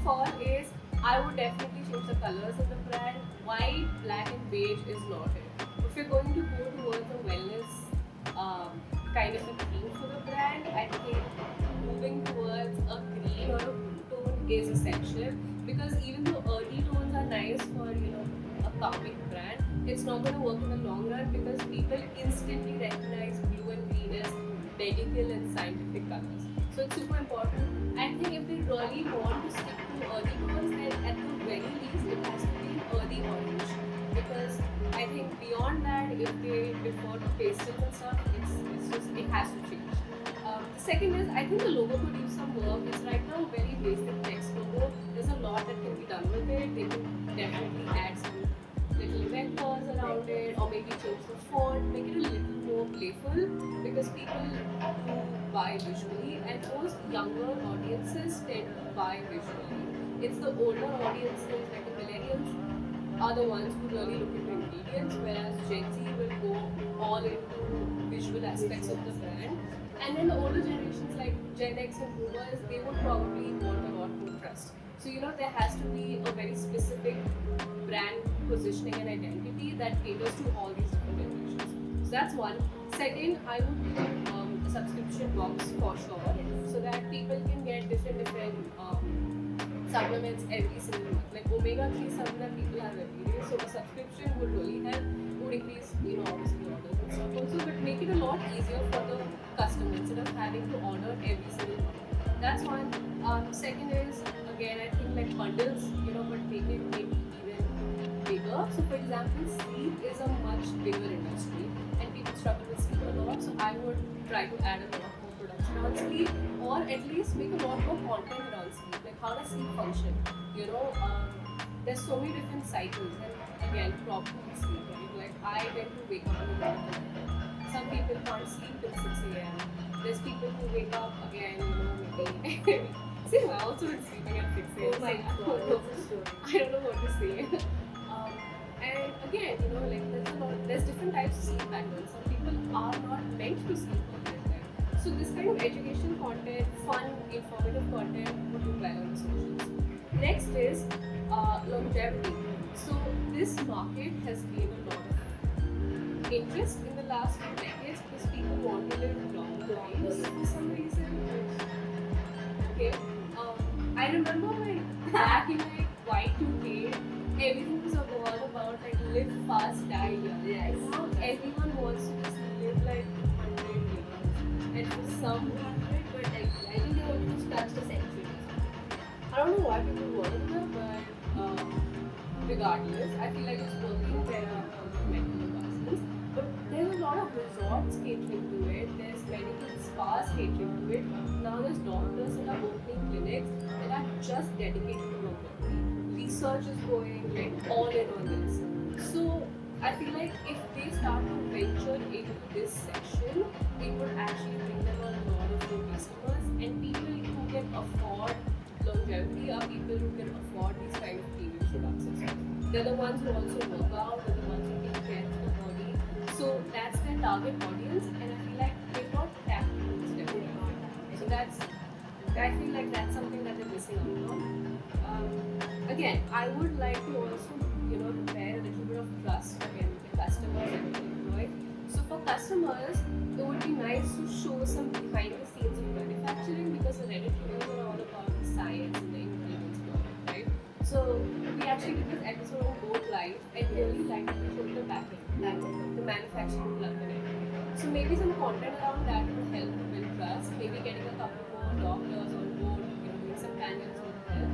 fall is I would definitely change the colors of the brand. White, black, and beige is not it. If you're going to go towards a wellness kind of a theme for the brand, I think moving towards a green or a blue tone is essential because even though earthy tones are nice for a calming brand, it's not going to work in the long run because people instantly recognize blue and green as medical and scientific colors. So it's super important. I think if they really want to stick to earthy tones, then at the very least it has to be an earthy orange. Because I think beyond that, if they prefer to pastels and stuff, it's just it has to change. The second is I think the logo could use some work. It's right now a very basic text logo. There's a lot that can be done with it. They can definitely add some little vectors around it, or maybe change the font, make it a little more playful because people do buy visually, and most younger audiences tend to buy visually. It's the older audiences, like the millennials, are the ones who really look into ingredients, whereas Gen Z will go all into visual aspects of the brand. And then the older generations like Gen X and Boomers, they would probably want a lot more trust. So there has to be a very specific brand positioning and identity that caters to all these different generations. So that's one. Second, I would do a subscription box for sure, so that people can get different supplements every single month. Like omega-3 supplement people have every day, so a subscription would really help. Would increase obviously the orders and stuff also, but make it a lot easier for the customer instead of having to order every single month. That's one. Second is again I think like bundles, but make it maybe even bigger. So for example, sleep is a much bigger industry and people struggle with sleep a lot. So I would try to add a lot more products around sleep, or at least make a lot more content around sleep. Like how does sleep function? There's so many different cycles, and again, problem with sleep, right? Like I tend to wake up in the middle of the night. Some people can't sleep till 6 a.m. There's people who wake up again, maybe. See, I also been sleeping at 6 a.m. Oh my god, that's a story. I don't know what to say. And again, there's different types of sleep patterns. Some people are not meant to sleep all the time. So this kind of education content, fun, informative content would do well on the socials. Next is longevity. So this market has gained a lot of interest in the last few decades because people want to live long lives for some reason. Okay. I remember back in Y2K, everything was all about like live fast, die young. Yes. Now everyone wants to just live like 100 years, and for some 100, but like I think they want to touch the century. I don't know why people want to do that, but regardless, I feel like it's working. There are medical persons, but there's a lot of resorts catering to it. There's medical spas catering to it. Now there's doctors that are opening clinics that are just dedicated to longevity. Research is going like all in on this. So I feel like if they start to venture into this section, it would actually bring them a lot of new customers, and people who can afford longevity are people who can afford these kind of premium products as well. They're the ones who also work out, they're the ones who take care of the body. So that's their target audience, and I feel like they're not tapped into this demographic. So I feel like that's something that they're missing out on. Again, I would like to also, prepare a little bit of trust again with the customers and the employee. So for customers, it would be nice to show some behind the scenes of manufacturing because the Reddit videos are all about the science and the ingredients behind it, right? So we actually did this episode on Go Live and really liked to show the backend, the manufacturing plug in it. So maybe some content around that would help to build trust. Maybe getting a couple more doctors on board, doing some panels would help.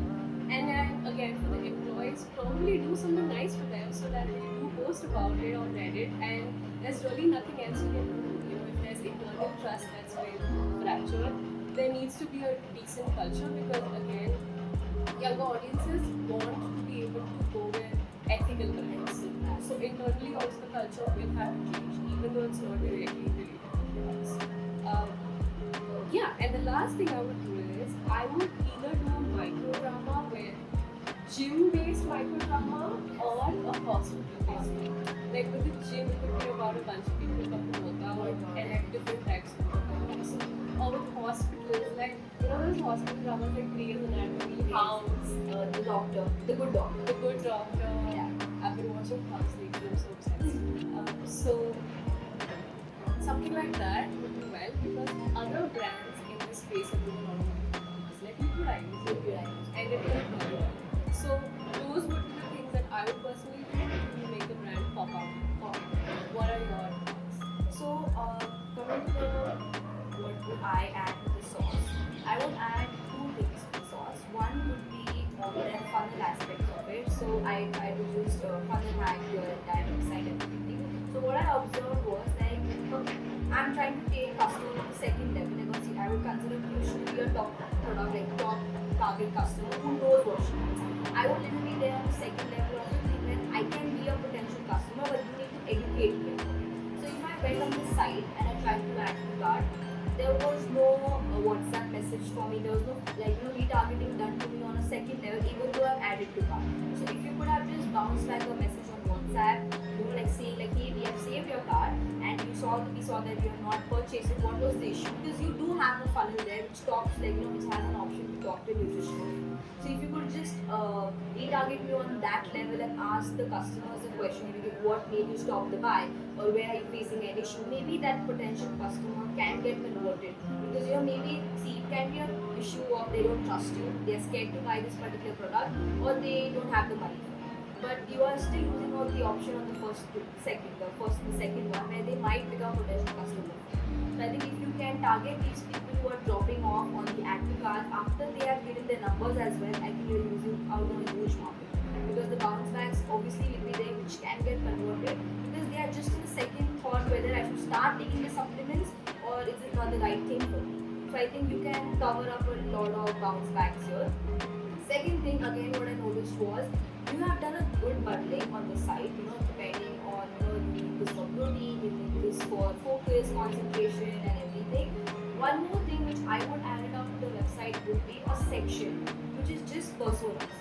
And then again for the employees, probably do something nice for them so that they do post about it on Reddit, and there's really nothing else you can do. If there's internal trust that's been fractured, there needs to be a decent culture because again, younger audiences want to be able to go with ethical brands. So internally also the culture will have to change, even though it's not directly related to us. And the last thing I would do is I would either do a microdrama where gym-based microdrama or a hospital-based one. Like with the gym, it could be about a bunch of people come to work out and have different types of workouts. or with hospitals, like those hospital dramas like Grey's Anatomy, House, The Good Doctor. Yeah. I've been watching House lately. I'm so obsessed. So something like that would be well because other brands in this space are doing a lot of dramas, like Liquid and Liquid. So those would be the things that I would personally do to make the brand pop out. What are your thoughts? So, coming to what would I add to the sauce? I would add two things to the sauce. One would be the funnel aspects of it. So, I would use funnel hack here and that website and everything. So, what I observed was like I'm trying to take customer to the second level. Because I would consider you should be a top product, like top target customer who knows what she wants. I would literally there on the second level of it, when I can be a potential customer, but you need to educate me. So if I went on the site and I tried to add to cart, there was no WhatsApp message for me. There was no retargeting done to me on a second level, even though I've added to cart. So if you could have just bounced back a message on WhatsApp, like saying like, hey, we have saved your cart and we saw that you have not purchased it. What was the issue? Because you do have a funnel there which talks which has an option to talk to nutritionist. So if you could just retarget me on that level and ask the customers a question, what made you stop the buy, or where are you facing an issue, maybe that potential customer can get converted. Because maybe see it can be an issue of they don't trust you, they are scared to buy this particular product, or they don't have the money for it. But you are still using out the option on the second one where they might become potential customer. So I think if you can target these people who are dropping off on the active card after they have given their numbers as well, I think you're losing out on a huge market. Because the bounce backs obviously will be there which can get converted because they are just in a second thought whether I should start taking the supplements or is it not the right thing for me. So I think you can cover up a lot of bounce backs here. Second thing again what I noticed was you have done a good bundling on the site, depending on you need this for protein, you need this for focus, concentration and everything. One more thing which I would add it up to the website would be a section which is just personas.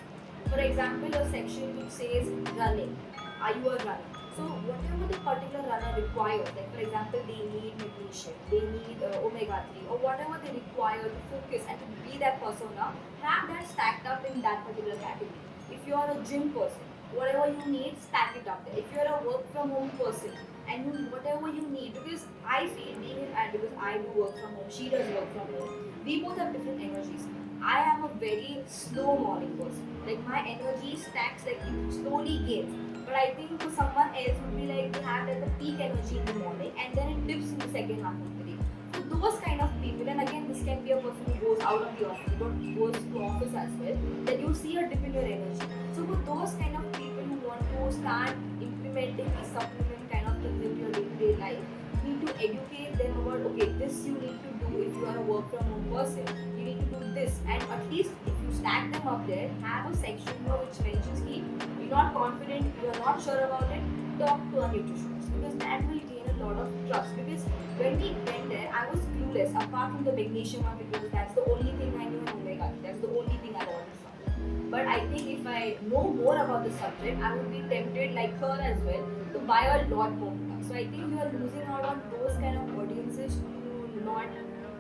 For example, a section which says running. Are you a runner? So whatever the particular runner requires, like for example, they need magnesium, they need omega-3, or whatever they require to focus and to be that persona, have that stacked up in that particular category. If you are a gym person, whatever you need, stack it up there. If you are a work from home person, and whatever you need, because I feel being because I do work from home, she does work from home, we both have different energies. I am a very slow morning person. Like my energy stacks, like it slowly gains. But I think for someone else would be like they have like the peak energy in the morning and then it dips in the second half of the day. So those kind of people, and again this can be a person who goes out of the office, goes to office as well, then you see a dip in your energy. So for those kind of people who want to start implementing a supplement kind of things in your day-to-day life, you need to educate them about okay, this you need to do if you are a work from home person. You need to do this, and at least if you stack them up there, have a section which mentions ki you're not confident, you're not sure about it, talk to a nutritionist because that will gain a lot of trust. Because when we went there, I was clueless apart from the magnesium one because that's the only thing I knew in omega. That's the only thing I ordered from. But I think if I know more about the subject, I would be tempted like her as well to buy a lot more products. So I think you are losing out on those kind of audiences to not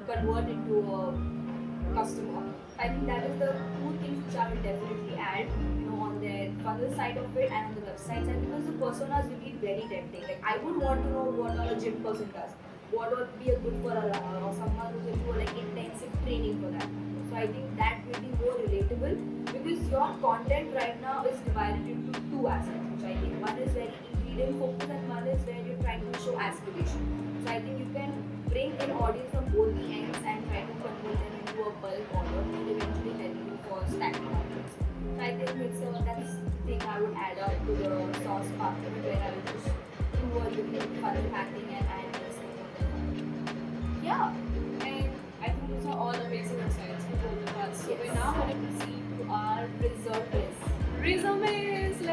convert into a customer. I think that is the two things which I will definitely add, on the funnel side of it and on the website side because the personas will be very tempting. Like I would want to know what a gym person does, what would be a good for a runner or someone who's into like intensive training for that. So I think that will be more relatable because your content right now is divided into two aspects, which I think one is very ingredient focused and one is where you're trying to show aspiration. So I think you can bring in audience from both the ends and try to convert them into a bulk order and eventually help you for stacking audience. So I think that's the thing I would add up to the sauce part of it where I would just do a little funnel hacking and add this thing on the funnel. Yeah.